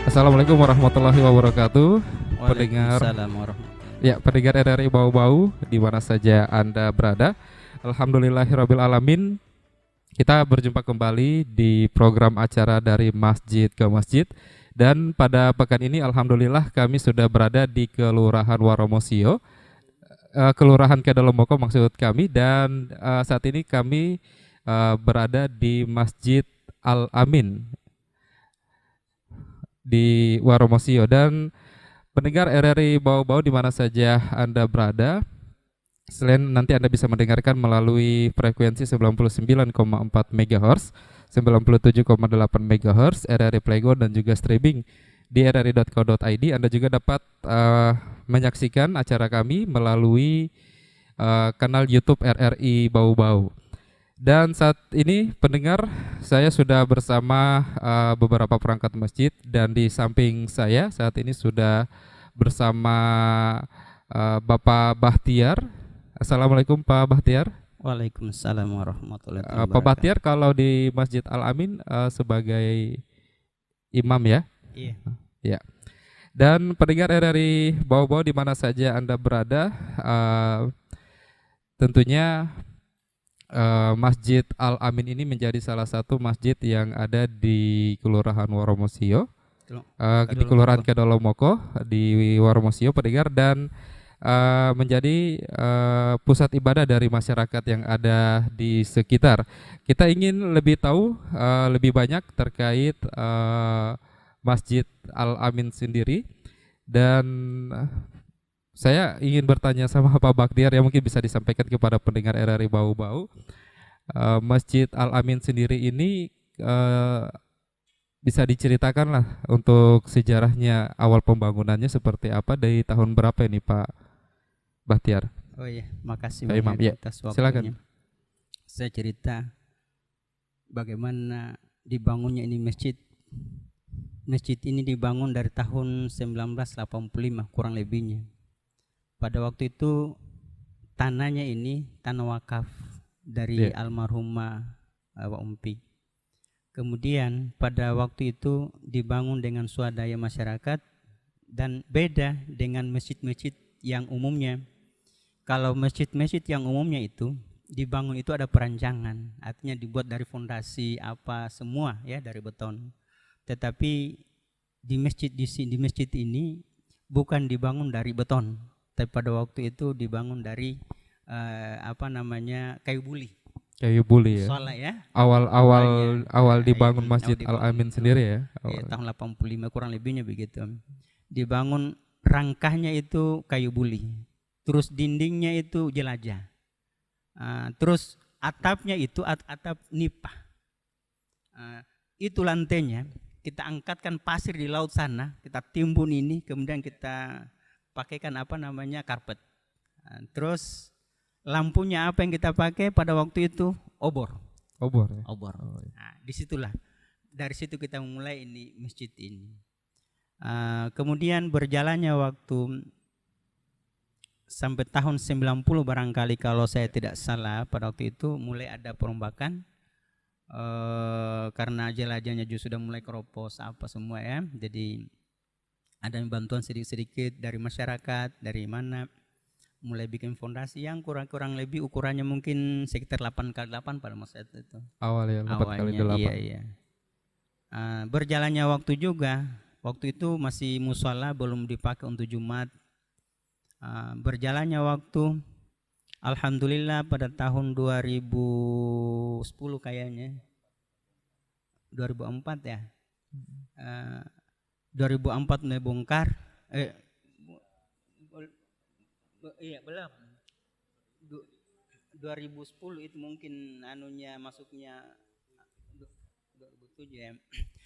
Assalamualaikum warahmatullahi wabarakatuh. Pendengar, Waalaikumsalam warahmatullahi. ya pendengar RRI Bau-Bau di mana saja Anda berada. Alhamdulillahirabbil alamin. Kita berjumpa kembali di program acara dari Masjid ke Masjid. Dan pada pekan ini alhamdulillah kami sudah berada di Kelurahan Waromosio, Kelurahan Kedolomoko maksud kami, dan saat ini kami berada di Masjid Al Amin di Waromosio. Dan pendengar RRI Bau-Bau di mana saja Anda berada, selain nanti Anda bisa mendengarkan melalui frekuensi 99,4 MHz, 97,8 MHz, RRI Playground dan juga streaming di rri.co.id. Anda juga dapat menyaksikan acara kami melalui kanal YouTube RRI Bau-Bau. Dan saat ini pendengar, saya sudah bersama beberapa perangkat masjid, dan di samping saya saat ini sudah bersama Bapak Bahtiar. Assalamualaikum Pak Bahtiar. Waalaikumsalam warahmatullahi Pak wabarakatuh. Bahtiar kalau di Masjid Al Amin sebagai imam ya. Iya. Ya. Dan pendengar RRI Bau-Bau di mana saja Anda berada, tentunya Masjid Al Amin ini menjadi salah satu masjid yang ada di Kelurahan Waromosio, di Kelurahan Kedolomoko di Waromosio, pendengar, dan menjadi pusat ibadah dari masyarakat yang ada di sekitar. Kita ingin lebih tahu lebih banyak terkait Masjid Al Amin sendiri, dan saya ingin bertanya sama Pak Baktiar yang mungkin bisa disampaikan kepada pendengar RRI Bau-Bau. Masjid Al Amin sendiri ini bisa diceritakan lah untuk sejarahnya, awal pembangunannya seperti apa, dari tahun berapa ini Pak Bahtiar? Oh iya, makasih Pak Imam, ya, banyak atas silakan. waktunya. Saya cerita bagaimana dibangunnya ini masjid. Masjid ini dibangun dari tahun 1985 kurang lebihnya. Pada waktu itu tanahnya ini tanah wakaf dari almarhumah Wak Umpi. Kemudian pada waktu itu dibangun dengan swadaya masyarakat dan beda dengan masjid-masjid yang umumnya. Kalau masjid-masjid yang umumnya itu dibangun itu ada perancangan, artinya dibuat dari fondasi apa semua ya, dari beton. Tetapi di masjid ini bukan dibangun dari beton, tapi pada waktu itu dibangun dari kayu buli. Kayu buli ya. Soalnya ya. Awal dibangun Masjid Al Amin sendiri ya. Ya, tahun 85 kurang lebihnya begitu. Dibangun rangkahnya itu kayu buli. Terus dindingnya itu jelajah. Terus atapnya itu atap nipah. Itu lantainya kita angkatkan pasir di laut sana, kita timbun ini, kemudian kita pakaikan karpet. Terus lampunya apa yang kita pakai pada waktu itu? Obor. Ya? Obor. Nah, disitulah, dari situ kita memulai ini masjid ini. Kemudian berjalannya waktu sampai tahun 90 barangkali kalau saya tidak salah, pada waktu itu mulai ada perombakan karena jelajahnya juga sudah mulai keropos apa semua ya. Jadi ada bantuan sedikit-sedikit dari masyarakat, dari mana mulai bikin fondasi yang kurang lebih ukurannya mungkin sekitar 8x8 pada masa itu. Awalnya 8x8. Iya. Berjalannya waktu juga, waktu itu masih mushola, belum dipakai untuk Jumat. Berjalannya waktu, alhamdulillah pada tahun 2010 kayaknya, 2004 ya, 2004 mulai bongkar. Iya belum. 2010 itu mungkin masuknya 2007 ya.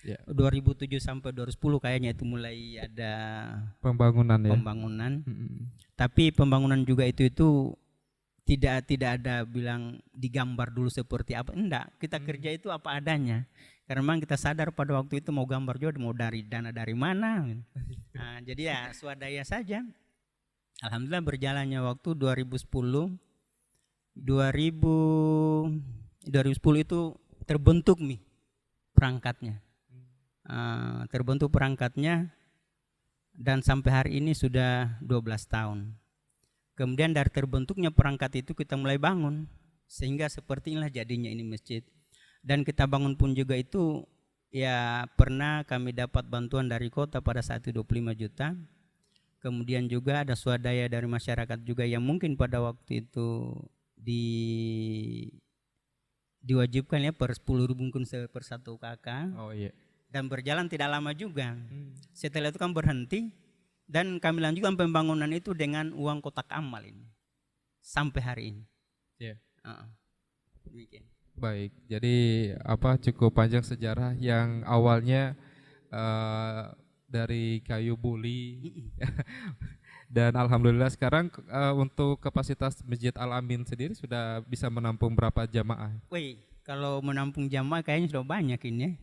Yeah. 2007 sampai 2010 kayaknya itu mulai ada pembangunan ya. Tapi pembangunan juga itu tidak ada bilang digambar dulu seperti apa, enggak. Kita kerja itu apa adanya. Karena memang kita sadar pada waktu itu mau gambar juga mau dari dana dari mana. Jadi ya swadaya saja. Alhamdulillah berjalannya waktu 2010 itu terbentuk nih perangkatnya. terbentuk perangkatnya, dan sampai hari ini sudah 12 tahun. Kemudian dari terbentuknya perangkat itu kita mulai bangun, sehingga seperti inilah jadinya ini masjid. Dan kita bangun pun juga itu ya pernah kami dapat bantuan dari kota pada saat itu 25 juta. Kemudian juga ada swadaya dari masyarakat juga yang mungkin pada waktu itu diwajibkan ya per 10.000 mungkin per 1 kakak. Oh iya. Dan berjalan tidak lama juga. Setelah itu kan berhenti, dan kami lanjutkan pembangunan itu dengan uang kotak amal ini sampai hari ini. Yeah. Demikian. Baik, jadi cukup panjang sejarah yang awalnya dari kayu buli dan alhamdulillah sekarang untuk kapasitas Masjid Al Amin sendiri sudah bisa menampung berapa jamaah? Wih, kalau menampung jamaah kayaknya sudah banyak ini.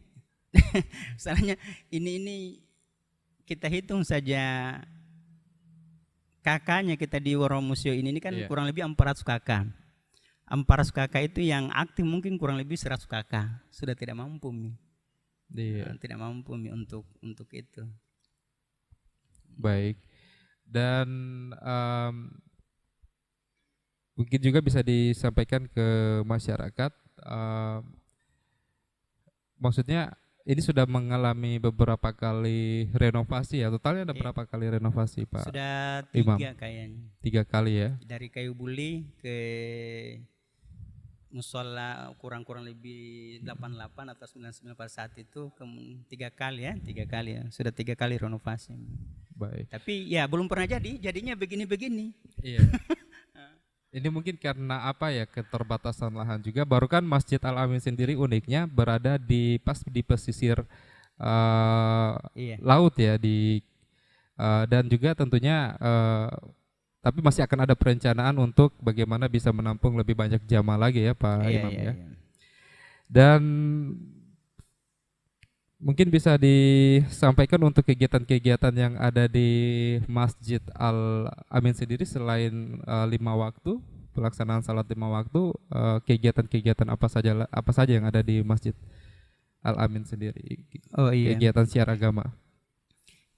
Soalnya ini kita hitung saja kakaknya kita di Woromusio ini kan kurang lebih 400 kakak. 400 kakak itu yang aktif mungkin kurang lebih 100 kakak. Sudah tidak mampu nih. Tidak mampu nih untuk itu. Baik. Dan mungkin juga bisa disampaikan ke masyarakat, maksudnya ini sudah mengalami beberapa kali renovasi ya, totalnya ada berapa kali renovasi Pak? Sudah 3 Imam? kayaknya. 3 kali ya? Dari kayu buli ke musola kurang lebih 88 atau 99 pada saat itu, 3 kali ya, sudah 3 kali renovasi. Baik. Tapi ya belum pernah jadinya begini-begini. Iya. Ini mungkin karena keterbatasan lahan juga. Baru kan Masjid Al Amin sendiri uniknya berada pas di pesisir laut ya dan juga tentunya tapi masih akan ada perencanaan untuk bagaimana bisa menampung lebih banyak jamaah lagi ya Pak Imam ya. Dan mungkin bisa disampaikan untuk kegiatan-kegiatan yang ada di Masjid Al Amin sendiri selain 5 waktu, pelaksanaan salat 5 waktu, kegiatan-kegiatan apa saja yang ada di Masjid Al Amin sendiri? Kegiatan syiar agama.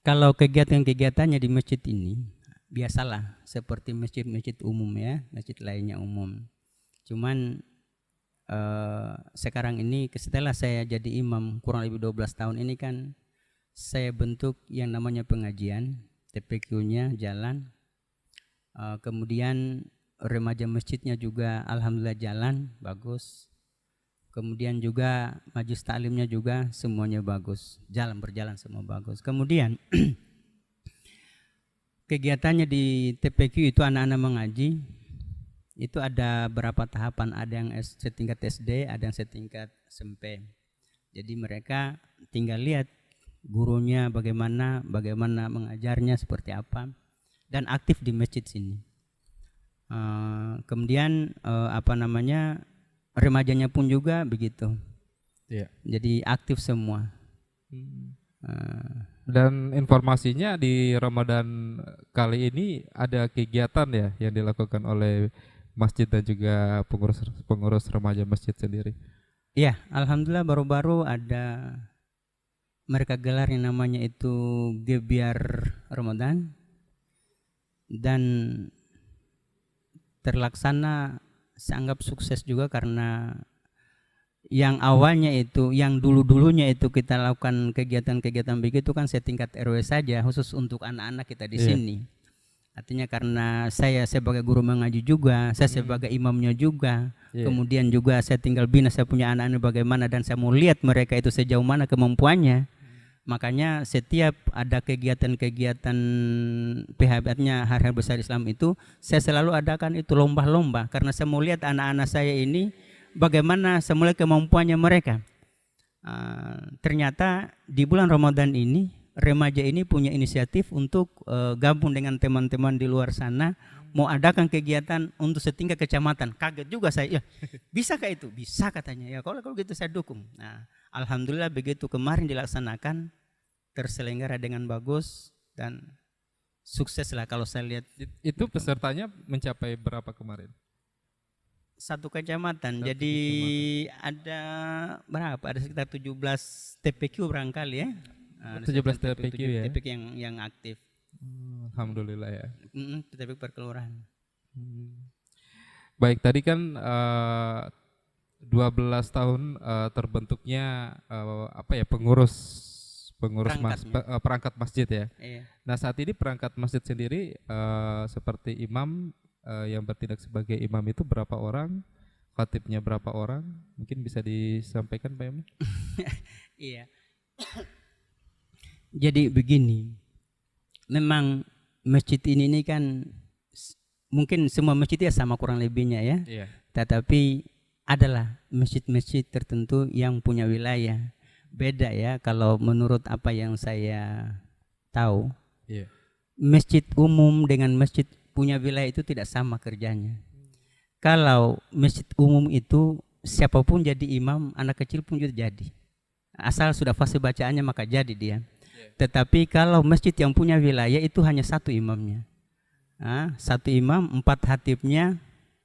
Kalau kegiatan-kegiatannya di masjid ini biasalah seperti masjid-masjid umum ya, masjid lainnya umum. Cuman sekarang ini setelah saya jadi imam kurang lebih 12 tahun ini kan saya bentuk yang namanya pengajian, TPQ-nya jalan, kemudian remaja masjidnya juga alhamdulillah jalan bagus, kemudian juga majelis taklimnya juga semuanya bagus, berjalan semua bagus. Kemudian kegiatannya di TPQ itu anak-anak mengaji. Itu ada berapa tahapan, ada yang setingkat SD, ada yang setingkat SMP. Jadi mereka tinggal lihat gurunya bagaimana mengajarnya seperti apa, dan aktif di masjid sini. Kemudian remajanya pun juga begitu. Jadi aktif semua. Dan informasinya di Ramadan kali ini ada kegiatan ya yang dilakukan oleh masjid dan juga pengurus remaja masjid sendiri. Iya, alhamdulillah baru-baru ada mereka gelar yang namanya itu Gebiar Ramadan, dan terlaksana saya anggap sukses juga karena yang awalnya itu, yang dulunya itu kita lakukan kegiatan-kegiatan begitu kan setingkat RW saja khusus untuk anak-anak kita di sini. Artinya karena saya sebagai guru mengaji juga, saya sebagai imamnya juga, kemudian juga saya tinggal bina saya punya anak-anak bagaimana, dan saya mau lihat mereka itu sejauh mana kemampuannya. Makanya setiap ada kegiatan-kegiatan PHB-nya Hari-Hari Besar Islam itu, saya selalu adakan itu lomba-lomba, karena saya mau lihat anak-anak saya ini bagaimana semula kemampuannya mereka. Ternyata di bulan Ramadan ini remaja ini punya inisiatif untuk gabung dengan teman-teman di luar sana, mau adakan kegiatan untuk setingkat kecamatan. Kaget juga saya, ya bisakah itu? Bisa katanya. Ya kalau gitu saya dukung. Nah, alhamdulillah begitu kemarin dilaksanakan, terselenggara dengan bagus dan sukses lah kalau saya lihat. Itu pesertanya mencapai berapa kemarin? satu kecamatan. Satu Jadi kecamatan. ada berapa? Ada sekitar 17 TPQ barangkali ya. Ada 17 sekitar TPQ 7 ya. TPQ yang aktif. Alhamdulillah ya. TPQ per kelurahan. Baik, tadi kan 12 tahun terbentuknya apa ya, pengurus perangkat masjid ya. Iya. Nah, saat ini perangkat masjid sendiri seperti imam yang bertindak sebagai imam itu berapa orang? Khatibnya berapa orang? Mungkin bisa disampaikan Pak Imam? Iya. Jadi begini, memang masjid ini kan mungkin semua masjid ya sama kurang lebihnya ya. Iya. Tetapi adalah masjid-masjid tertentu yang punya wilayah. Beda ya kalau menurut apa yang saya tahu. Iya. Masjid umum dengan masjid punya wilayah itu tidak sama kerjanya. Kalau masjid umum itu siapapun jadi imam, anak kecil pun juga jadi. Asal sudah fase bacaannya maka jadi dia. Tetapi kalau masjid yang punya wilayah itu hanya satu imamnya. Satu imam, 4 hatibnya,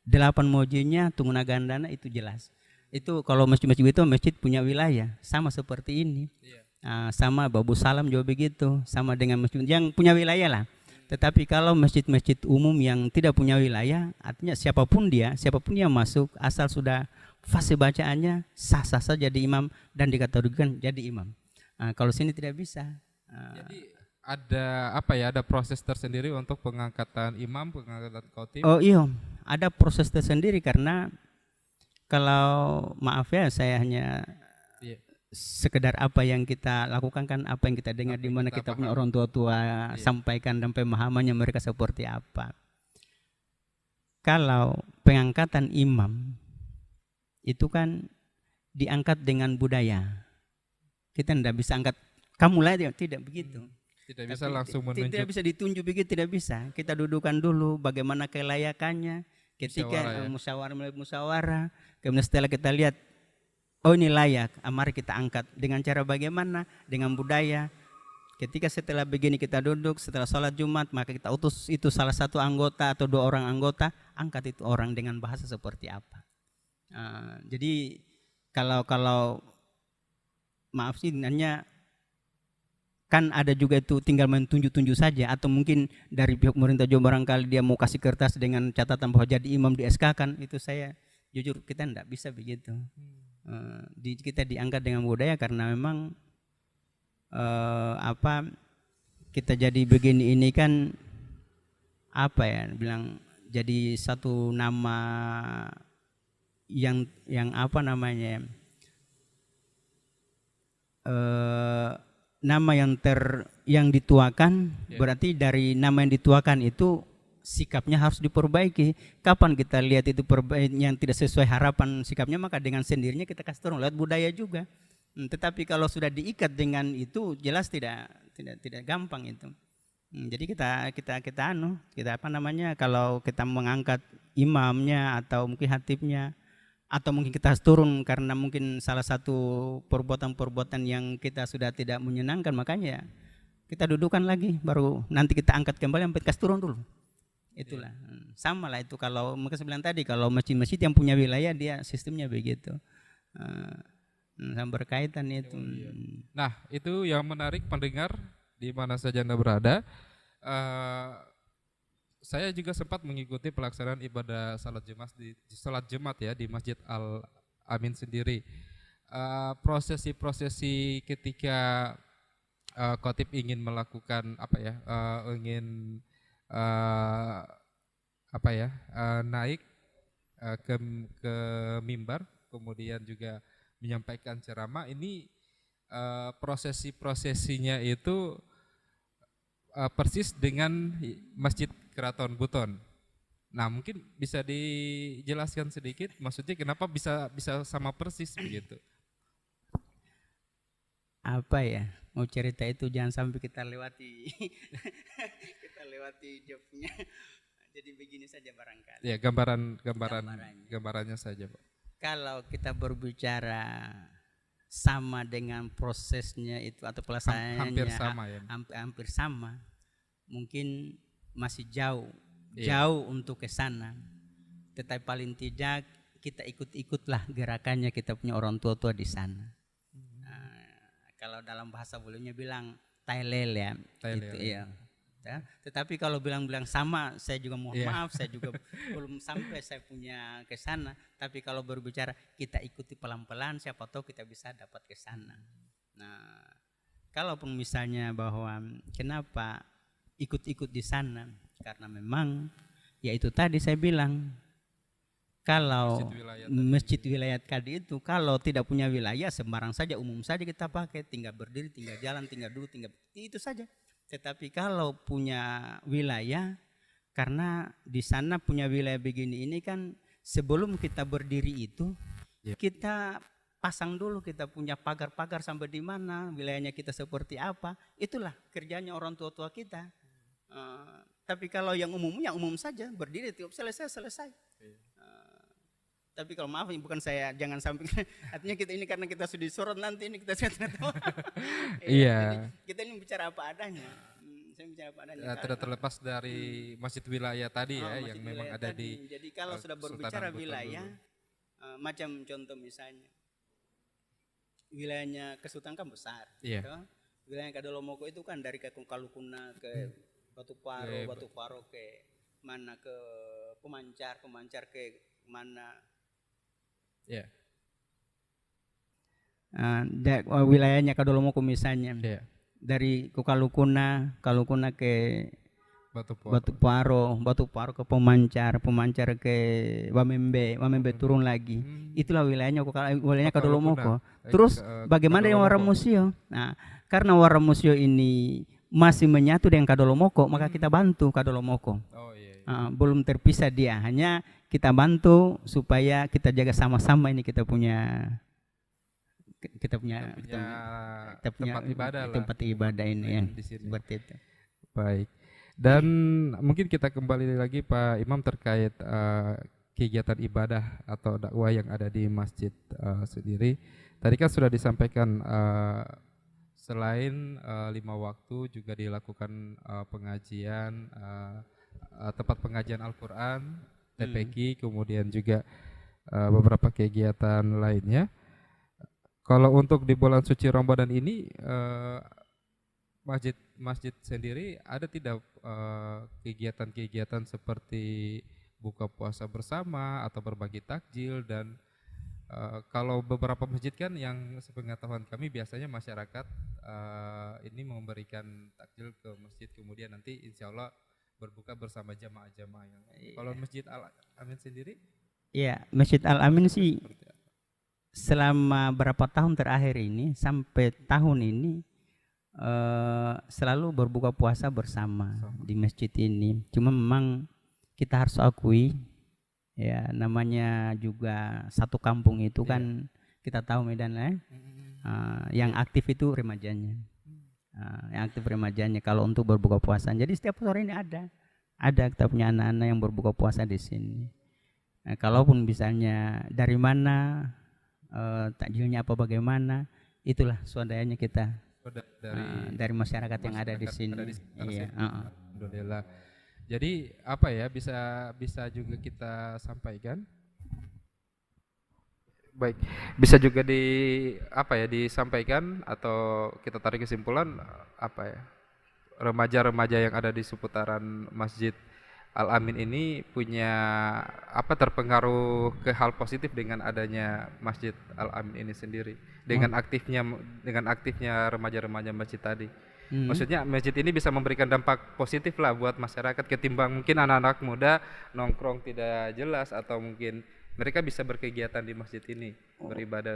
8 muezzin, tungguna gandana, itu jelas. Itu kalau masjid-masjid itu masjid punya wilayah, sama seperti ini. Sama Babu Salam juga begitu, sama dengan masjid yang punya wilayah lah. Tetapi kalau masjid-masjid umum yang tidak punya wilayah, artinya siapapun yang masuk, asal sudah fase bacaannya sah-sah saja jadi imam dan dikategorikan jadi imam. Kalau sini tidak bisa. Jadi ada apa ya? Ada proses tersendiri untuk pengangkatan imam, pengangkatan khatib. Oh iya, ada proses tersendiri karena kalau maaf ya saya hanya sekedar apa yang kita lakukan kan apa yang kita dengar di mana kita punya orang tua sampaikan dan pemahamannya mereka seperti apa. Kalau pengangkatan imam itu kan diangkat dengan budaya. Kita tidak bisa angkat kamu lah, tidak begitu. Tidak bisa langsung menunjuk. Tidak bisa ditunjuk begitu, tidak bisa. Kita dudukan dulu bagaimana kelayakannya. Ketika musyawarah, kemudian setelah kita lihat, oh ini layak, mari kita angkat. Dengan cara bagaimana? Dengan budaya. Ketika setelah begini kita duduk, setelah sholat Jumat, maka kita utus itu salah satu anggota atau 2 orang anggota, angkat itu orang dengan bahasa seperti apa. Jadi kalau maaf sih, hanya kan ada juga itu tinggal mentunjuk-tunjuk saja, atau mungkin dari pihak pemerintah juga barangkali dia mau kasih kertas dengan catatan bahwa jadi imam di SK kan, itu saya jujur kita tidak bisa begitu. Kita diangkat dengan budaya karena memang kita jadi begini ini kan apa ya bilang, jadi satu nama yang apa namanya nama yang dituakan, berarti dari nama yang dituakan itu sikapnya harus diperbaiki. Kapan kita lihat itu yang tidak sesuai harapan sikapnya, maka dengan sendirinya kita kasih turun lewat budaya juga. Tetapi kalau sudah diikat dengan itu jelas tidak gampang itu. Jadi kita kalau kita mengangkat imamnya atau mungkin hatibnya, atau mungkin kita harus turun karena mungkin salah satu perbuatan-perbuatan yang kita sudah tidak menyenangkan, makanya kita dudukan lagi, baru nanti kita angkat kembali sampai kasih turun dulu. Itulah sama lah itu kalau maka saya bilang tadi, kalau masjid-masjid yang punya wilayah dia sistemnya begitu. Sama berkaitan itu. Nah, itu yang menarik pendengar di mana saja Anda berada. Saya juga sempat mengikuti pelaksanaan ibadah salat Jumat ya di Masjid Al Amin sendiri. Prosesi-prosesi ketika khatib ingin melakukan naik ke mimbar, kemudian juga menyampaikan ceramah, ini prosesinya itu persis dengan Masjid Keraton Buton. Nah, mungkin bisa dijelaskan sedikit maksudnya kenapa bisa sama persis begitu? Apa ya, mau cerita itu jangan sampai kita lewati jobnya. Jadi begini saja barangkali. Ya, gambarannya saja, Pak. Kalau kita berbicara sama dengan prosesnya itu atau pelaksanaannya hampir sama, mungkin masih jauh untuk ke sana. tetapi paling tidak kita ikut-ikutlah gerakannya kita punya orang tua-tua di sana. Kalau dalam bahasa bulunya bilang tailel ya, itu ya. Tetapi kalau bilang-bilang sama, saya juga mohon maaf, saya juga belum sampai saya punya ke sana. Tapi kalau berbicara kita ikuti pelan-pelan, siapa tahu kita bisa dapat ke sana. Nah, kalaupun misalnya bahwa kenapa ikut-ikut di sana, karena memang ya itu tadi saya bilang, kalau masjid wilayah tadi itu kalau tidak punya wilayah sembarang saja, umum saja kita pakai, tinggal berdiri, tinggal jalan, tinggal duduk, tinggal itu saja. Tetapi kalau punya wilayah, karena di sana punya wilayah begini ini kan sebelum kita berdiri itu kita pasang dulu kita punya pagar-pagar sampai di mana, wilayahnya kita seperti apa, itulah kerjanya orang tua-tua kita. Tapi kalau yang umum saja berdiri tiup selesai. Tapi kalau maaf bukan saya, jangan sampai artinya kita ini karena kita sudah disorot nanti ini kita tidak tahu. Iya. Kita ini bicara apa adanya. Saya bicara apa adanya. Tidak terlepas dari masjid wilayah tadi ya, yang memang ada tadi. Jadi kalau sudah berbicara wilayah, macam contoh misalnya wilayahnya Kesultanan kan besar. Iya. Gitu. Wilayah Kadolomoko itu kan dari Kalukuna ke Batu Paro ke mana ke Pemancar ke mana. Ya. Wilayahnya Kadolomoko misalnya. Dari Kalukuna ke Batu Paro ke Pemancar ke Wamembe turun lagi. Itulah wilayahnya Kadolomoko. Terus bagaimana dengan Waramusio? Nah, karena Waramusio ini masih menyatu dengan Kadolomoko, maka kita bantu Kadolomoko. Belum terpisah dia, hanya kita bantu supaya kita jaga sama-sama ini kita punya tempat ibadah ini yang seperti itu. Baik. Dan mungkin kita kembali lagi Pak Imam terkait kegiatan ibadah atau dakwah yang ada di masjid sendiri. Tadi kan sudah disampaikan selain 5 waktu juga dilakukan pengajian, tempat pengajian Al-Quran, TPQ, kemudian juga beberapa kegiatan lainnya. Kalau untuk di bulan suci Ramadan ini masjid sendiri ada tidak kegiatan-kegiatan seperti buka puasa bersama atau berbagi takjil, dan kalau beberapa masjid kan yang sepengetahuan kami biasanya masyarakat ini memberikan takjil ke masjid, kemudian nanti insya Allah berbuka bersama jamaah-jamaah yang kalau Masjid Al-Amin sendiri? Iya, Masjid Al-Amin sih selama berapa tahun terakhir ini sampai tahun ini selalu berbuka puasa bersama di masjid ini. Cuma memang kita harus akui ya, namanya juga satu kampung itu kan kita tahu Medan yang aktif itu remajanya. Yang aktif remajanya kalau untuk berbuka puasa. Jadi setiap sore ini ada kita punya anak-anak yang berbuka puasa di sini. Nah, kalaupun misalnya dari mana takjilnya apa bagaimana, itulah swadayanya kita dari masyarakat yang ada di sini. Iya. Alhamdulillah. Jadi apa ya bisa juga kita sampaikan. Baik, bisa juga disampaikan atau kita tarik kesimpulan apa ya, remaja-remaja yang ada di seputaran Masjid Al-Amin ini punya terpengaruh ke hal positif dengan adanya Masjid Al-Amin ini sendiri, dengan aktifnya remaja-remaja masjid tadi. Maksudnya masjid ini bisa memberikan dampak positif lah buat masyarakat ketimbang mungkin anak-anak muda nongkrong tidak jelas, atau mungkin mereka bisa berkegiatan di masjid ini,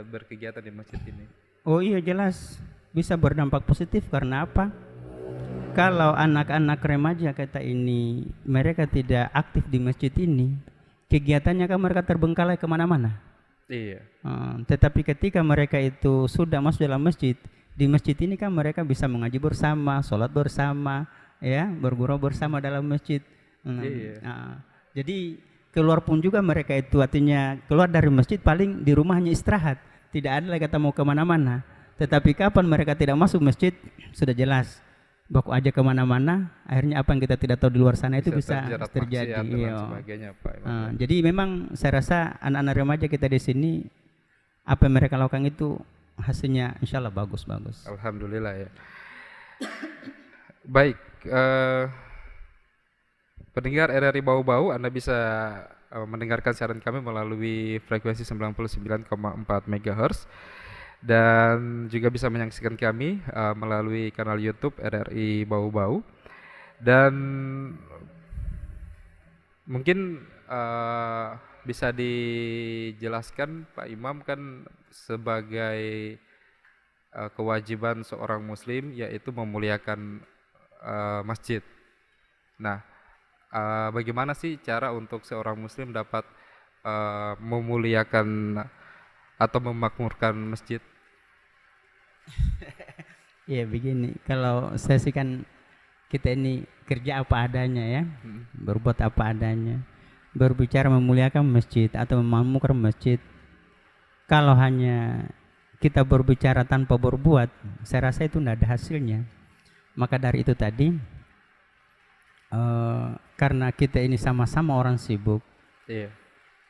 berkegiatan di masjid ini. Oh iya, jelas bisa berdampak positif. Karena apa? Kalau anak-anak remaja kita ini mereka tidak aktif di masjid ini, kegiatannya kan mereka terbengkalai kemana-mana. Iya. Tetapi ketika mereka itu sudah masuk dalam masjid, di masjid ini kan mereka bisa mengaji bersama, sholat bersama, ya, bergurau bersama dalam masjid. Jadi keluar pun juga mereka itu artinya keluar dari masjid paling di rumahnya istirahat, tidak ada lagi kata mau kemana-mana. Tetapi kapan mereka tidak masuk masjid sudah jelas baku aja kemana-mana, akhirnya apa yang kita tidak tahu di luar sana itu bisa terjadi. Jadi memang saya rasa anak-anak remaja kita di sini, apa yang mereka lakukan itu hasilnya insya Allah bagus. Alhamdulillah ya. Baik, pendengar RRI Bau-Bau, Anda bisa mendengarkan siaran kami melalui frekuensi 99,4 MHz dan juga bisa menyaksikan kami melalui kanal YouTube RRI Bau-Bau. Dan mungkin bisa dijelaskan Pak Imam, kan sebagai kewajiban seorang muslim yaitu memuliakan masjid. Nah, bagaimana sih cara untuk seorang muslim dapat memuliakan atau memakmurkan masjid? Ya begini, kalau saya sih kan kita ini kerja apa adanya ya, berbuat apa adanya. Berbicara memuliakan masjid atau memakmurkan masjid, kalau hanya kita berbicara tanpa berbuat, saya rasa itu tidak ada hasilnya. Maka dari itu tadi, karena kita ini sama-sama orang sibuk,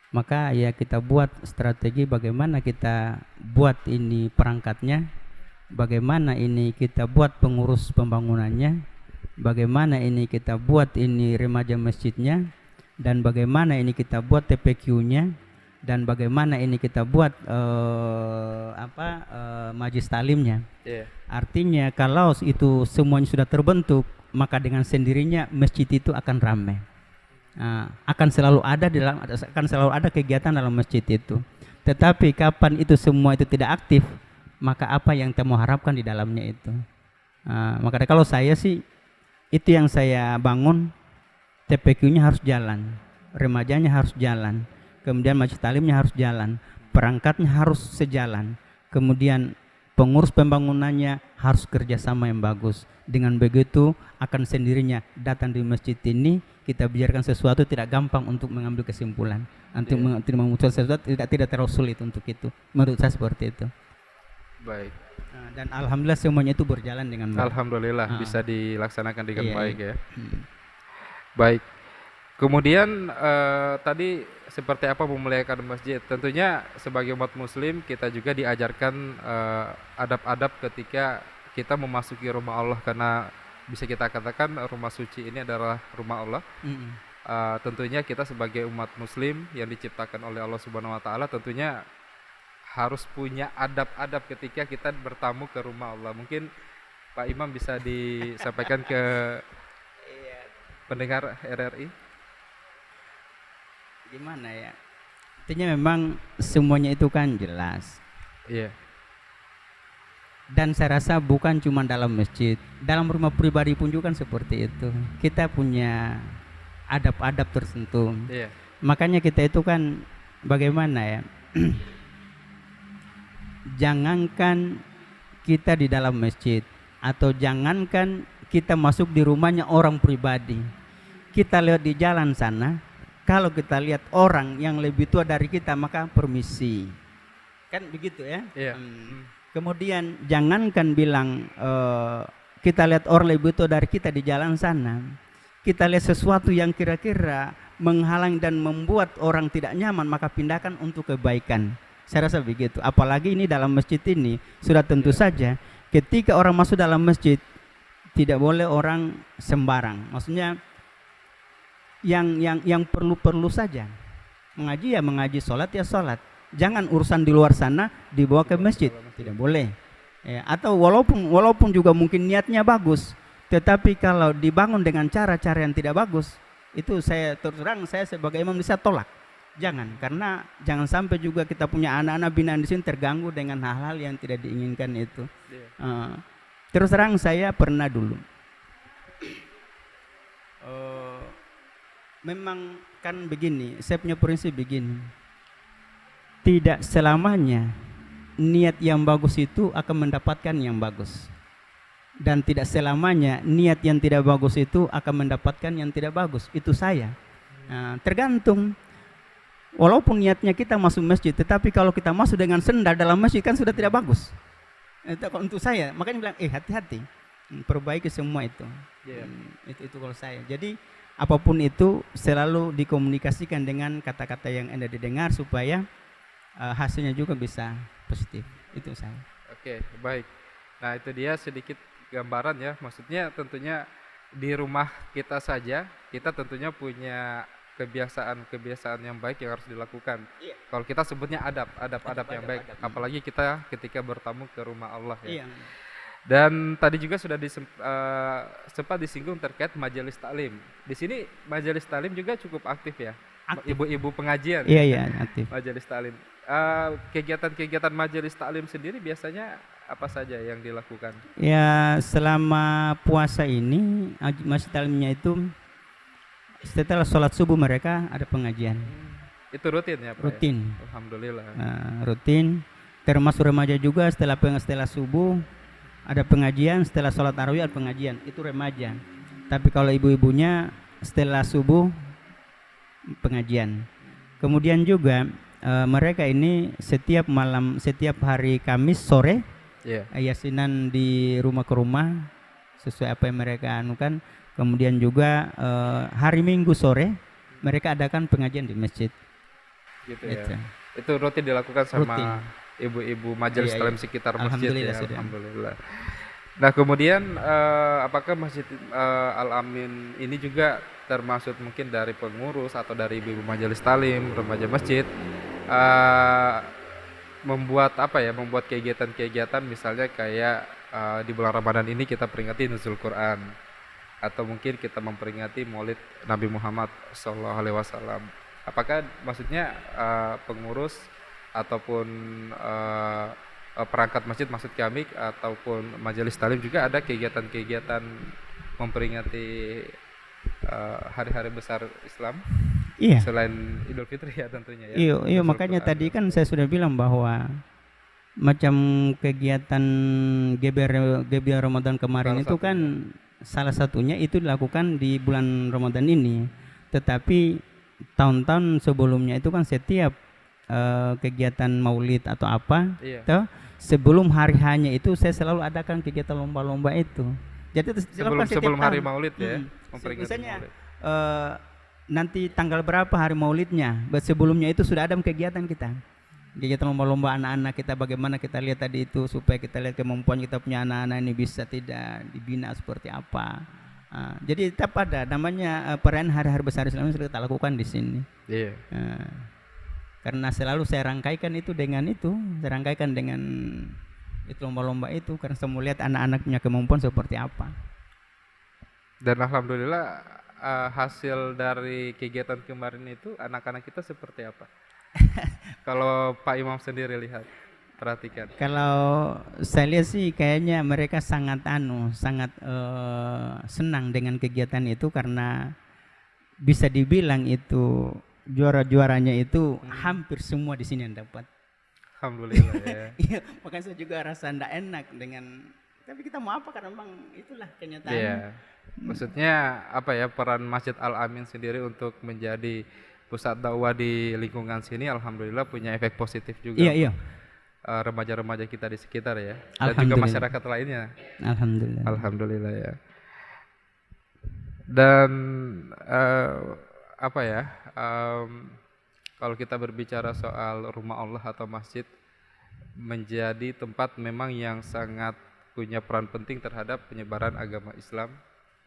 maka ya kita buat strategi bagaimana kita buat ini perangkatnya, bagaimana ini kita buat pengurus pembangunannya, bagaimana ini kita buat ini remaja masjidnya, dan bagaimana ini kita buat TPQ-nya, dan bagaimana ini kita buat majlis taklimnya. Artinya kalau itu semuanya sudah terbentuk, maka dengan sendirinya masjid itu akan ramai. Akan selalu ada kegiatan dalam masjid itu. Tetapi kapan itu semua itu tidak aktif, maka apa yang kita mau harapkan di dalamnya itu. Makanya kalau saya sih, itu yang saya bangun, TPQ-nya harus jalan, remajanya harus jalan, kemudian majlis taklimnya harus jalan, perangkatnya harus sejalan, kemudian pengurus pembangunannya harus kerjasama yang bagus. Dengan begitu akan sendirinya datang di masjid ini, kita biarkan sesuatu tidak gampang untuk mengambil kesimpulan, untuk memutuskan sesuatu tidak terlalu sulit untuk itu. Menurut saya seperti itu. Baik. Dan alhamdulillah semuanya itu berjalan dengan baik. Alhamdulillah bisa dilaksanakan dengan baik ya. Baik. Kemudian tadi seperti apa memuliakan masjid? Tentunya sebagai umat muslim kita juga diajarkan adab-adab ketika kita memasuki rumah Allah, karena bisa kita katakan rumah suci ini adalah rumah Allah. Tentunya kita sebagai umat muslim yang diciptakan oleh Allah Subhanahu wa taala tentunya harus punya adab-adab ketika kita bertamu ke rumah Allah. Mungkin Pak Imam bisa disampaikan ke pendengar RRI. Gimana ya? Artinya memang semuanya itu kan jelas. Iya. Dan saya rasa bukan cuma dalam masjid, dalam rumah pribadi pun juga kan seperti itu. Kita punya adab-adab tertentu. Iya. Makanya kita itu kan bagaimana ya? Jangankan kita di dalam masjid, atau jangankan kita masuk di rumahnya orang pribadi, kita lewat di jalan sana, kalau kita lihat orang yang lebih tua dari kita, maka permisi, kan begitu ya. Kemudian jangankan bilang kita lihat orang lebih tua dari kita di jalan sana, kita lihat sesuatu yang kira-kira menghalang dan membuat orang tidak nyaman, maka pindahkan untuk kebaikan. Saya rasa begitu. Apalagi ini dalam masjid ini sudah tentu saja ketika orang masuk dalam masjid tidak boleh orang sembarang. Maksudnya yang perlu saja. Mengaji ya mengaji, sholat ya sholat. Jangan urusan di luar sana dibawa ke masjid, tidak boleh. Atau walaupun juga mungkin niatnya bagus, tetapi kalau dibangun dengan cara-cara yang tidak bagus, itu saya terus terang saya sebagai imam bisa tolak. Jangan, karena jangan sampai juga kita punya anak-anak binaan di sini terganggu dengan hal-hal yang tidak diinginkan itu. Terus terang saya pernah dulu. Memang kan begini, saya punya prinsip begini. Tidak selamanya niat yang bagus itu akan mendapatkan yang bagus. Dan tidak selamanya niat yang tidak bagus itu akan mendapatkan yang tidak bagus. Itu saya. Tergantung. Walaupun niatnya kita masuk masjid, tetapi kalau kita masuk dengan sendal dalam masjid kan sudah tidak bagus. Itu untuk saya, makanya bilang hati-hati. perbaiki semua itu. Itu kalau saya. Jadi apapun itu selalu dikomunikasikan dengan kata-kata yang Anda didengar supaya hasilnya juga bisa positif. Itu saya. Oke, baik. Nah, itu dia sedikit gambaran ya. Maksudnya tentunya di rumah kita saja, kita tentunya punya kebiasaan yang baik yang harus dilakukan. Iya. Kalau kita sebutnya adab yang baik. Apalagi kita ketika bertamu ke rumah Allah ya. Iya. Dan tadi juga sudah sempat disinggung terkait majelis taklim. Di sini majelis taklim juga cukup aktif ya. Ibu-ibu pengajian. Iya, aktif. Majelis taklim. Kegiatan-kegiatan majelis taklim sendiri biasanya apa saja yang dilakukan? Ya, selama puasa ini majelis taklimnya itu setelah sholat subuh mereka ada pengajian. Itu rutin ya Pak? Rutin. Ya? Alhamdulillah. Rutin. Termasuk remaja juga setelah subuh ada pengajian, setelah sholat tarawih ada pengajian. Itu remaja. Tapi kalau ibu-ibunya setelah subuh pengajian. Kemudian juga mereka ini setiap hari Kamis sore yasinan di rumah ke rumah sesuai apa yang mereka anukan. Kemudian juga hari Minggu sore mereka adakan pengajian di masjid. Gitu ya. Itu rutin dilakukan sama ibu-ibu majelis taklim sekitar masjid ya. Alhamdulillah. Nah, kemudian apakah Masjid Al-Amin ini juga termasuk mungkin dari pengurus atau dari ibu-ibu majelis taklim, remaja masjid membuat kegiatan-kegiatan misalnya kayak di bulan Ramadan ini kita peringati Nuzul Quran, atau mungkin kita memperingati Maulid Nabi Muhammad SAW. Apakah maksudnya pengurus ataupun perangkat masjid maksud kami ataupun majelis taklim juga ada kegiatan-kegiatan memperingati hari-hari besar Islam? Iya. Selain Idul Fitri ya tentunya ya. Iya, makanya tadi kan saya sudah bilang bahwa macam kegiatan GBR Ramadan kemarin itu kan salah satunya itu dilakukan di bulan Ramadan ini. Tetapi tahun-tahun sebelumnya itu kan setiap kegiatan maulid atau apa, sebelum hari hanya itu saya selalu adakan kegiatan lomba-lomba itu. Jadi sebelum hari maulid ya, misalnya nanti tanggal berapa hari maulidnya, sebelumnya itu sudah ada kegiatan kita. Kegiatan lomba-lomba anak-anak kita, bagaimana kita lihat tadi itu supaya kita lihat kemampuan kita punya anak-anak ini bisa tidak dibina seperti apa. Jadi tetap ada namanya perayaan hari-hari besar Islam yang sudah kita lakukan di sini. Iya. Karena selalu saya rangkaikan itu dengan itu lomba-lomba itu karena saya melihat anak-anak punya kemampuan seperti apa. Dan alhamdulillah hasil dari kegiatan kemarin itu anak-anak kita seperti apa? Kalau Pak Imam sendiri lihat, perhatikan. Kalau saya lihat sih kayaknya mereka sangat senang dengan kegiatan itu karena bisa dibilang itu juara-juaranya itu hampir semua di sini yang dapat. Alhamdulillah ya. Iya, makanya saya juga rasa ndak enak tapi kita mau apa karena memang itulah kenyataan. Iya. Maksudnya apa ya, peran Masjid Al-Amin sendiri untuk menjadi pusat dakwah di lingkungan sini alhamdulillah punya efek positif juga. Iya. Remaja-remaja kita di sekitar ya, dan juga masyarakat lainnya. Alhamdulillah ya. Dan kalau kita berbicara soal rumah Allah atau masjid menjadi tempat memang yang sangat punya peran penting terhadap penyebaran agama Islam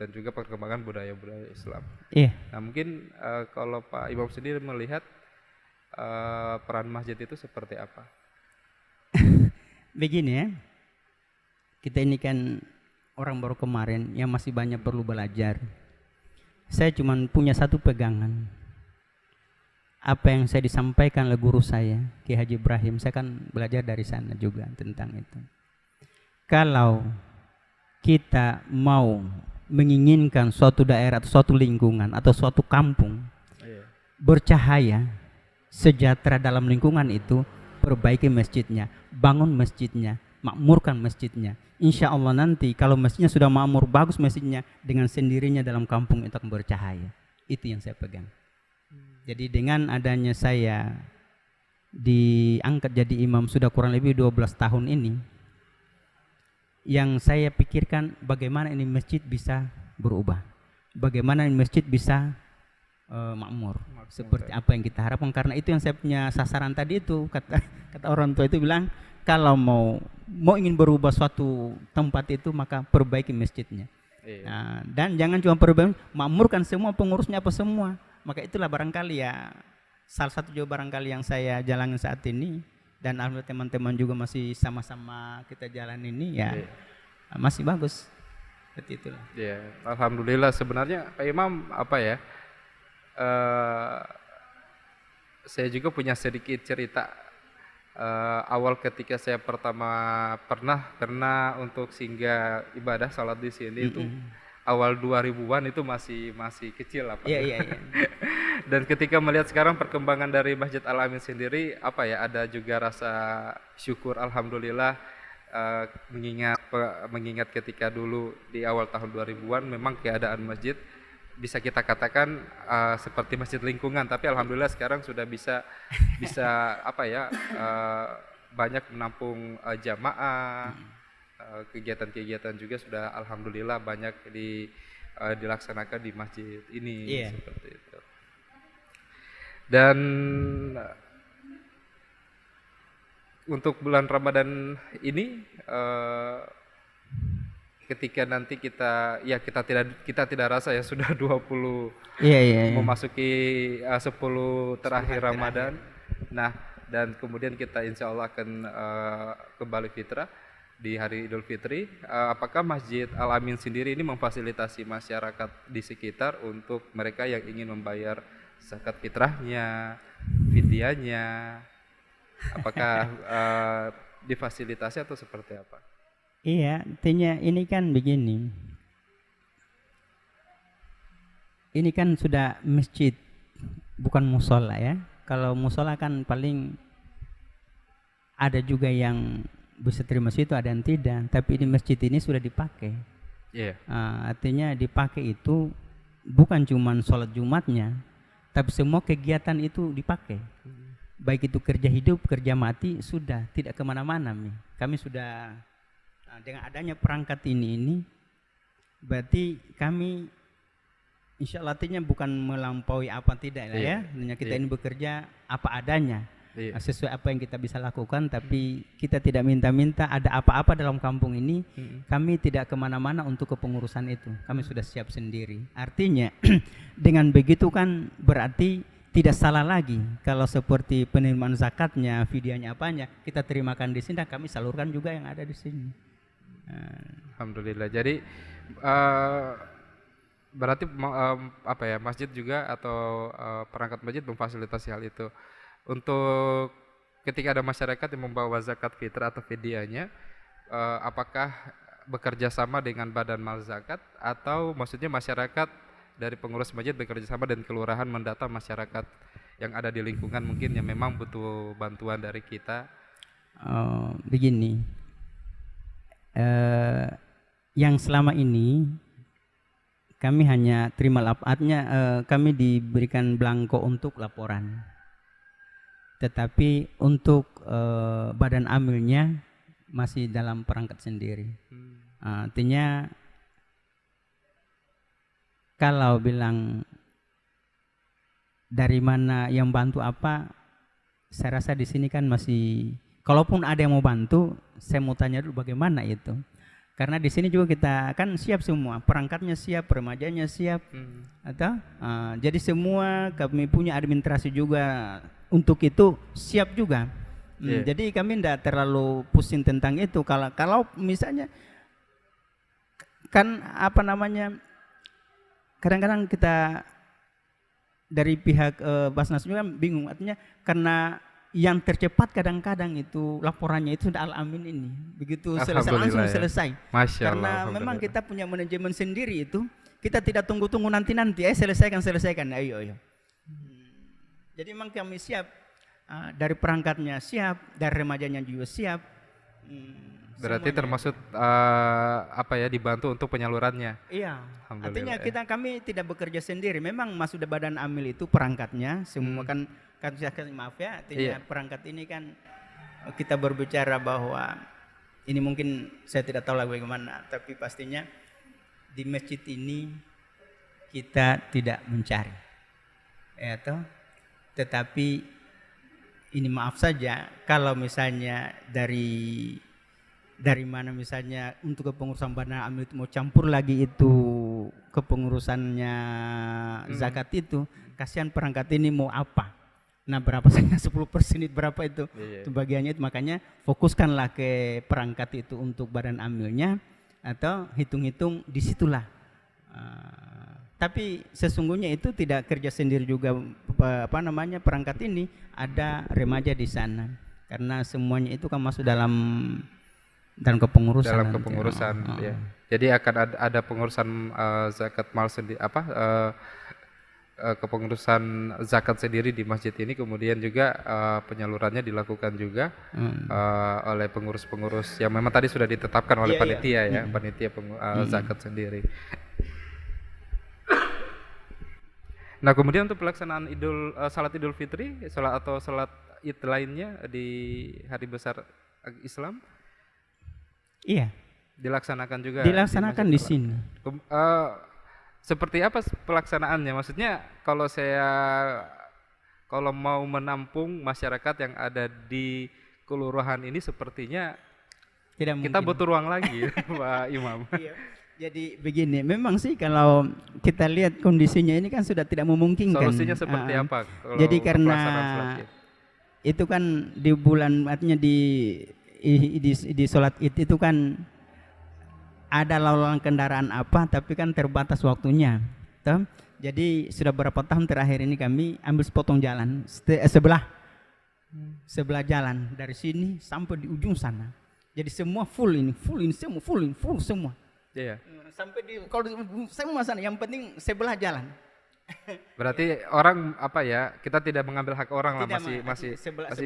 dan juga perkembangan budaya-budaya Islam. Iya. Nah, mungkin kalau Pak Imam sendiri melihat peran masjid itu seperti apa? Begini ya, kita ini kan orang baru kemarin yang masih banyak perlu belajar. Saya cuma punya satu pegangan. Apa yang saya disampaikan oleh guru saya, Ki Haji Ibrahim, saya kan belajar dari sana juga tentang itu. Kalau kita mau menginginkan suatu daerah atau suatu lingkungan atau suatu kampung bercahaya, sejahtera dalam lingkungan itu, perbaiki masjidnya, bangun masjidnya, makmurkan masjidnya. Insya Allah nanti kalau masjidnya sudah makmur, bagus masjidnya, dengan sendirinya dalam kampung itu akan bercahaya. Itu yang saya pegang. Jadi dengan adanya saya diangkat jadi imam sudah kurang lebih 12 tahun ini, yang saya pikirkan bagaimana ini masjid bisa berubah, bagaimana ini masjid bisa makmur seperti apa yang kita harapkan. Karena itu yang saya punya sasaran tadi itu, kata orang tua itu bilang kalau mau ingin berubah suatu tempat itu maka perbaiki masjidnya. Nah, dan jangan cuma perbaiki, makmurkan semua pengurusnya apa semua. Maka itulah barangkali ya salah satu juga barangkali yang saya jalani saat ini, dan alhamdulillah teman-teman juga masih sama-sama kita jalan ini ya. Masih bagus seperti itulah. Ya, alhamdulillah. Sebenarnya Pak Imam apa ya, saya juga punya sedikit cerita. Awal ketika saya pertama pernah untuk singgah ibadah salat di sini itu awal 2000-an itu masih kecil apa. Iya. Dan ketika melihat sekarang perkembangan dari Masjid Al Amin sendiri, apa ya, ada juga rasa syukur alhamdulillah, mengingat ketika dulu di awal tahun 2000-an memang keadaan masjid bisa kita katakan seperti masjid lingkungan, tapi alhamdulillah sekarang sudah bisa apa ya, banyak menampung jamaah. Kegiatan-kegiatan juga sudah alhamdulillah banyak dilaksanakan di masjid ini. Seperti itu. Dan untuk bulan Ramadan ini ketika nanti kita tidak rasa ya sudah 20 memasuki 10 terakhir Ramadan. Nah, dan kemudian kita insya Allah akan kembali fitrah di hari Idul Fitri. Apakah Masjid Al Amin sendiri ini memfasilitasi masyarakat di sekitar untuk mereka yang ingin membayar zakat fitrahnya, fidyahnya, apakah difasilitasi atau seperti apa? Iya, artinya ini kan begini. Ini kan sudah masjid, bukan musola ya. Kalau musola kan paling ada juga yang bisa terima situ, ada yang tidak. Tapi di masjid ini sudah dipakai. Artinya dipakai itu bukan cuma sholat Jumatnya, tapi semua kegiatan itu dipakai. Baik itu kerja hidup, kerja mati, sudah tidak kemana-mana. Kami sudah dengan adanya perangkat ini berarti kami insya Allah artinya bukan melampaui apa tidak lah ya. Hanya kita ini bekerja apa adanya. Sesuai apa yang kita bisa lakukan, tapi kita tidak minta-minta ada apa-apa dalam kampung ini. Kami tidak kemana-mana untuk kepengurusan itu, kami sudah siap sendiri. Artinya dengan begitu kan berarti tidak salah lagi kalau seperti penerimaan zakatnya, fidyahnya apanya kita terimakan di sini dan kami salurkan juga yang ada di sini. Alhamdulillah. Jadi berarti apa ya, masjid juga atau perangkat masjid memfasilitasi hal itu. Untuk ketika ada masyarakat yang membawa zakat fitrah atau fidyahnya, apakah bekerja sama dengan Badan Mal Zakat atau maksudnya masyarakat dari pengurus masjid bekerja sama dengan kelurahan mendata masyarakat yang ada di lingkungan mungkin yang memang butuh bantuan dari kita? Begini, yang selama ini kami hanya terima kami diberikan belangko untuk laporan. Tetapi untuk badan amilnya masih dalam perangkat sendiri. Artinya kalau bilang dari mana yang bantu apa, saya rasa di sini kan masih, kalaupun ada yang mau bantu, saya mau tanya dulu bagaimana itu. Karena di sini juga kita kan siap semua, perangkatnya siap, remajanya siap, atau jadi semua kami punya administrasi juga untuk itu siap juga. Jadi kami tidak terlalu pusing tentang itu. Kalau misalnya kan apa namanya, kadang-kadang kita dari pihak Basnas juga bingung, artinya karena yang tercepat kadang-kadang itu laporannya itu sudah Al Amin ini, begitu selesai langsung selesai. Karena memang kita punya manajemen sendiri itu, kita tidak tunggu-tunggu nanti, selesaikan, ayo. Jadi memang kami siap, dari perangkatnya siap, dari remajanya juga siap. Berarti semuanya termasuk apa ya, dibantu untuk penyalurannya. Iya. Artinya kami tidak bekerja sendiri. Memang sudah Badan Amil itu perangkatnya semua kan maaf ya, artinya perangkat ini kan kita berbicara bahwa ini mungkin saya tidak tahu lah bagaimana, tapi pastinya di masjid ini kita tidak mencari, ya toh. Tetapi ini maaf saja kalau misalnya dari mana misalnya untuk kepengurusan Bandar Amil itu mau campur lagi itu kepengurusannya zakat itu, kasihan perangkat ini mau apa? Nah berapa saja 10% itu berapa itu? Itu bagiannya itu, makanya fokuskanlah ke perangkat itu untuk badan amilnya atau hitung-hitung disitulah. Tapi sesungguhnya itu tidak kerja sendiri juga perangkat ini, ada remaja di sana karena semuanya itu kan masuk dalam kepengurusan. Dalam kepengurusan, ya. Jadi akan ada pengurusan zakat mal sendiri kepengurusan zakat sendiri di masjid ini, kemudian juga penyalurannya dilakukan juga oleh pengurus-pengurus yang memang tadi sudah ditetapkan oleh panitia ya, panitia zakat sendiri. Nah, kemudian untuk pelaksanaan salat Idul Fitri, salat Id lainnya di hari besar Islam, iya, dilaksanakan juga. Dilaksanakan di sini. Seperti apa pelaksanaannya? Maksudnya kalau mau menampung masyarakat yang ada di kelurahan ini, sepertinya tidak kita mungkin. butuh ruang lagi, Pak Imam. Iya. Jadi begini, memang sih kalau kita lihat kondisinya ini kan sudah tidak memungkinkan. Solusinya seperti apa? Jadi karena itu kan di bulan, artinya di sholat Id itu kan ada lalu kendaraan apa, tapi kan terbatas waktunya. Toh? Jadi sudah berapa tahun terakhir ini kami ambil sepotong jalan sebelah jalan dari sini sampai di ujung sana. Jadi semua full semua. Iya. Sampai kalau semua sana, yang penting sebelah jalan. Berarti orang kita tidak mengambil hak orang lah, masih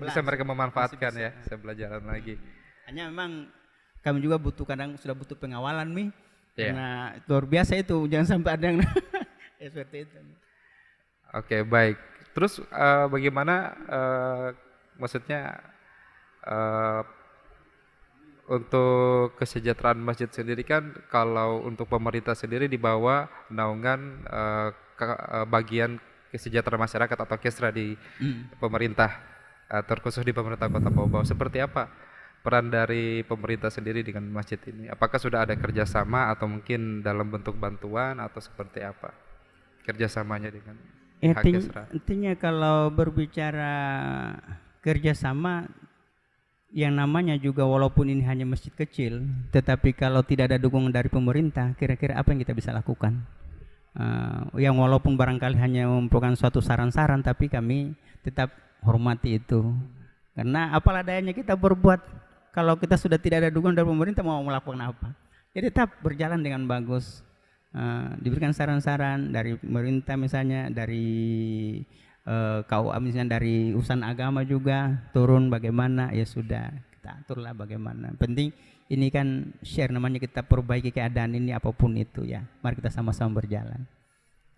bisa mereka memanfaatkan ya sebelah jalan lagi. Hanya memang kami juga sudah butuh pengawalan karena luar biasa itu, jangan sampai ada yang seperti itu. Oke, baik. Terus bagaimana maksudnya untuk kesejahteraan masjid sendiri, kan kalau untuk pemerintah sendiri di bawah naungan bagian kesejahteraan masyarakat atau Kesra di pemerintah, terkhusus di pemerintah Kota Bau-Bau. Seperti apa peran dari pemerintah sendiri dengan masjid ini? Apakah sudah ada kerjasama atau mungkin dalam bentuk bantuan atau seperti apa kerjasamanya dengan pihak Kesra? Intinya kalau berbicara kerjasama, yang namanya juga walaupun ini hanya masjid kecil, tetapi kalau tidak ada dukungan dari pemerintah, kira-kira apa yang kita bisa lakukan? Yang walaupun barangkali hanya merupakan suatu saran-saran, tapi kami tetap hormati itu. Karena apalah dayanya kita berbuat kalau kita sudah tidak ada dukungan dari pemerintah, mau melakukan apa? Jadi tetap berjalan dengan bagus. Diberikan saran-saran dari pemerintah misalnya, dari KUA misalnya, dari urusan agama juga turun bagaimana, ya sudah kita aturlah bagaimana. Penting ini kan share, namanya kita perbaiki keadaan ini apapun itu ya. Mari kita sama-sama berjalan.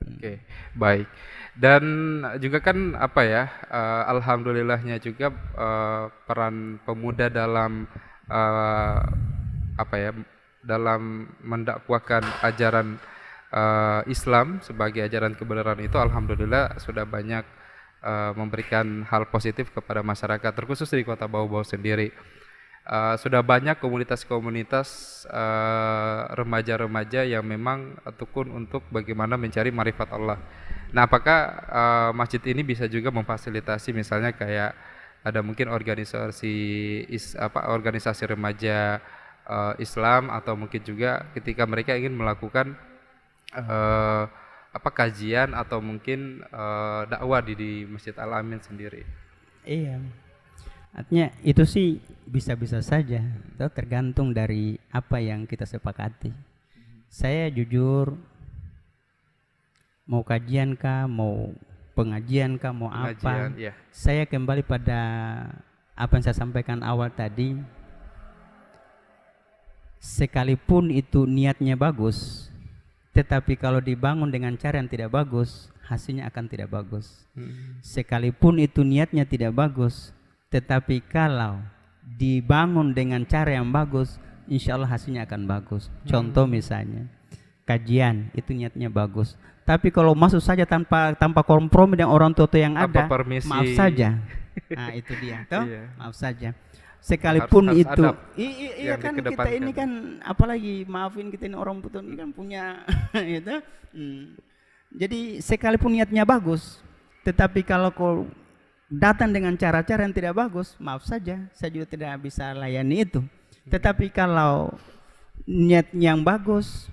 Oke, baik. Dan juga kan alhamdulillahnya juga peran pemuda dalam dalam mendakwakan ajaran Islam sebagai ajaran kebenaran itu, alhamdulillah sudah banyak memberikan hal positif kepada masyarakat, terkhusus di Kota Bau-Bau sendiri. Sudah banyak komunitas-komunitas remaja-remaja yang memang tekun untuk bagaimana mencari marifat Allah. Nah, apakah masjid ini bisa juga memfasilitasi misalnya kayak ada mungkin organisasi remaja Islam, atau mungkin juga ketika mereka ingin melakukan kajian atau mungkin dakwah di Masjid Al-Amin sendiri? Iya. Artinya itu sih bisa-bisa saja, itu tergantung dari apa yang kita sepakati. Saya jujur, mau kajian kah, mau pengajian kah, mau apa, saya kembali pada apa yang saya sampaikan awal tadi. Sekalipun itu niatnya bagus, tetapi kalau dibangun dengan cara yang tidak bagus, hasilnya akan tidak bagus. Sekalipun itu niatnya tidak bagus, tetapi kalau dibangun dengan cara yang bagus, insya Allah hasilnya akan bagus. Contoh misalnya kajian itu niatnya bagus, tapi kalau masuk saja tanpa kompromi dengan orang tua yang ada, maaf saja. Nah itu dia, toh maaf saja. Sekalipun harus itu, iya kan kita ini kan, apalagi maafin kita ini orang putus ini kan punya, gitu. Jadi sekalipun niatnya bagus, tetapi kalau kau datang dengan cara-cara yang tidak bagus, maaf saja, saya juga tidak bisa layani itu. Tetapi kalau niatnya yang bagus,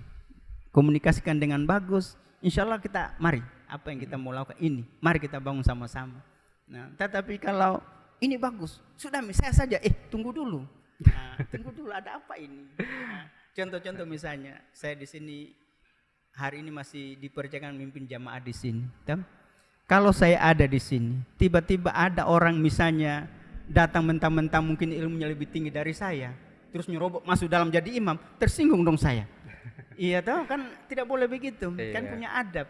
komunikasikan dengan bagus, insya Allah kita mari, apa yang kita mau lakukan ini, mari kita bangun sama-sama. Nah, tetapi kalau ini bagus, sudah saya saja, tunggu dulu. Nah, tunggu dulu, ada apa ini? Nah, contoh-contoh misalnya, saya di sini hari ini masih dipercayakan memimpin jamaah di sini. Kalau saya ada di sini, tiba-tiba ada orang misalnya datang mentang-mentang mungkin ilmunya lebih tinggi dari saya, terus nyerobot masuk dalam jadi imam, tersinggung dong saya. Iya toh, kan tidak boleh begitu, kan punya adab.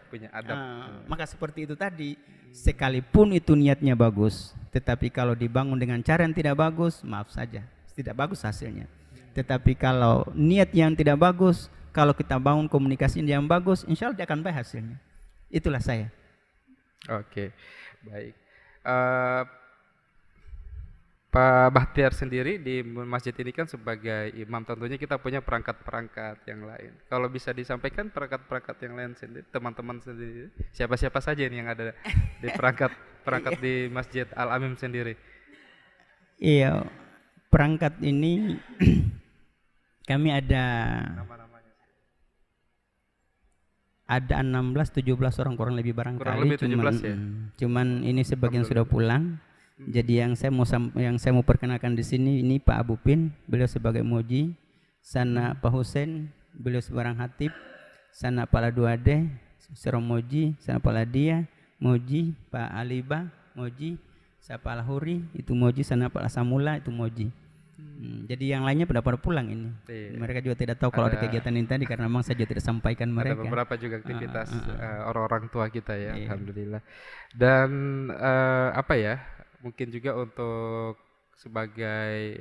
Maka seperti itu tadi, sekalipun itu niatnya bagus, tetapi kalau dibangun dengan cara yang tidak bagus, maaf saja, tidak bagus hasilnya. Tetapi kalau niat yang tidak bagus, kalau kita bangun komunikasi yang bagus, insya Allah dia akan baik hasilnya. Itulah saya. Oke, baik. Pak Bahtiar sendiri di masjid ini kan sebagai imam, tentunya kita punya perangkat-perangkat yang lain. Kalau bisa disampaikan perangkat-perangkat yang lain sendiri, teman-teman sendiri, siapa-siapa saja ini yang ada di perangkat di Masjid Al-Amin sendiri? Iya, perangkat ini kami ada 16-17 orang kurang lebih barangkali. Kurang lebih 17 ya. Cuman ini sebagian sudah pulang. Jadi yang saya mau perkenalkan di sini ini Pak Abu Pin, beliau sebagai muji, sana Pak Husain, beliau sebarang hatib, sana Pak Laduade, Serong muji, sana Pak Ladia, muji, Pak Aliba, muji, saya Pak Lahuri, itu muji, sana Pak Lasamula, itu muji. Jadi yang lainnya pada pulang ini. Mereka juga tidak tahu kalau ada kegiatan ini tadi karena memang saya juga tidak sampaikan mereka. Ada beberapa juga aktivitas orang-orang tua kita ya, alhamdulillah. Dan apa ya? Mungkin juga untuk sebagai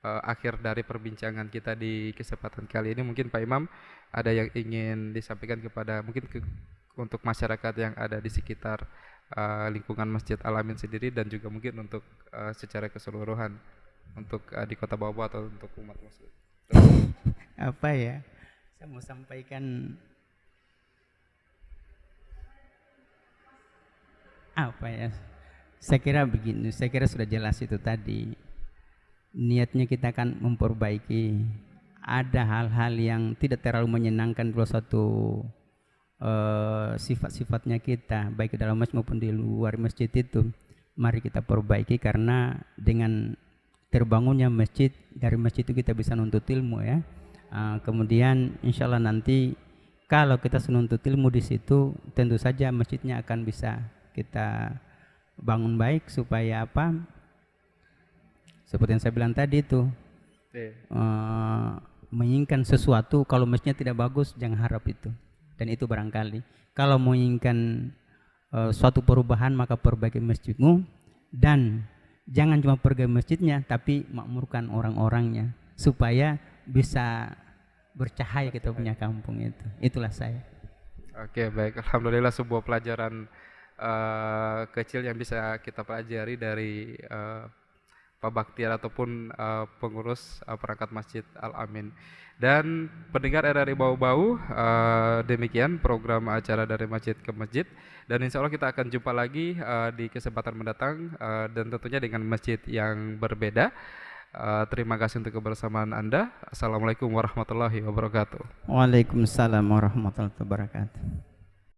akhir dari perbincangan kita di kesempatan kali ini, mungkin Pak Imam ada yang ingin disampaikan kepada mungkin untuk masyarakat yang ada di sekitar lingkungan Masjid Al-Amin sendiri, dan juga mungkin untuk secara keseluruhan untuk di Kota Bawah atau untuk umat muslim. Apa ya? Saya mau sampaikan apa ya? Saya kira begini, saya kira sudah jelas itu tadi. Niatnya kita akan memperbaiki. Ada hal-hal yang tidak terlalu menyenangkan dulu satu sifat-sifatnya kita, baik di dalam masjid maupun di luar masjid itu. Mari kita perbaiki, karena dengan terbangunnya masjid, dari masjid itu kita bisa nuntut ilmu ya. Kemudian insya Allah nanti kalau kita menuntut ilmu di situ, tentu saja masjidnya akan bisa kita bangun baik supaya apa? Seperti yang saya bilang tadi itu, menginginkan sesuatu, kalau masjidnya tidak bagus jangan harap itu. Dan itu barangkali kalau menginginkan suatu perubahan, maka perbaiki masjidmu, dan jangan cuma pergi masjidnya tapi makmurkan orang-orangnya supaya bisa bercahaya kita punya kampung itu. Itulah saya. Oke, baik, alhamdulillah sebuah pelajaran kecil yang bisa kita pelajari dari Pak Bahtiar ataupun pengurus perangkat Masjid Al-Amin. Dan pendengar RRI Bau-Bau, demikian program acara dari masjid ke masjid, dan insya Allah kita akan jumpa lagi di kesempatan mendatang, dan tentunya dengan masjid yang berbeda. Terima kasih untuk kebersamaan Anda. Assalamualaikum warahmatullahi wabarakatuh. Waalaikumsalam warahmatullahi wabarakatuh.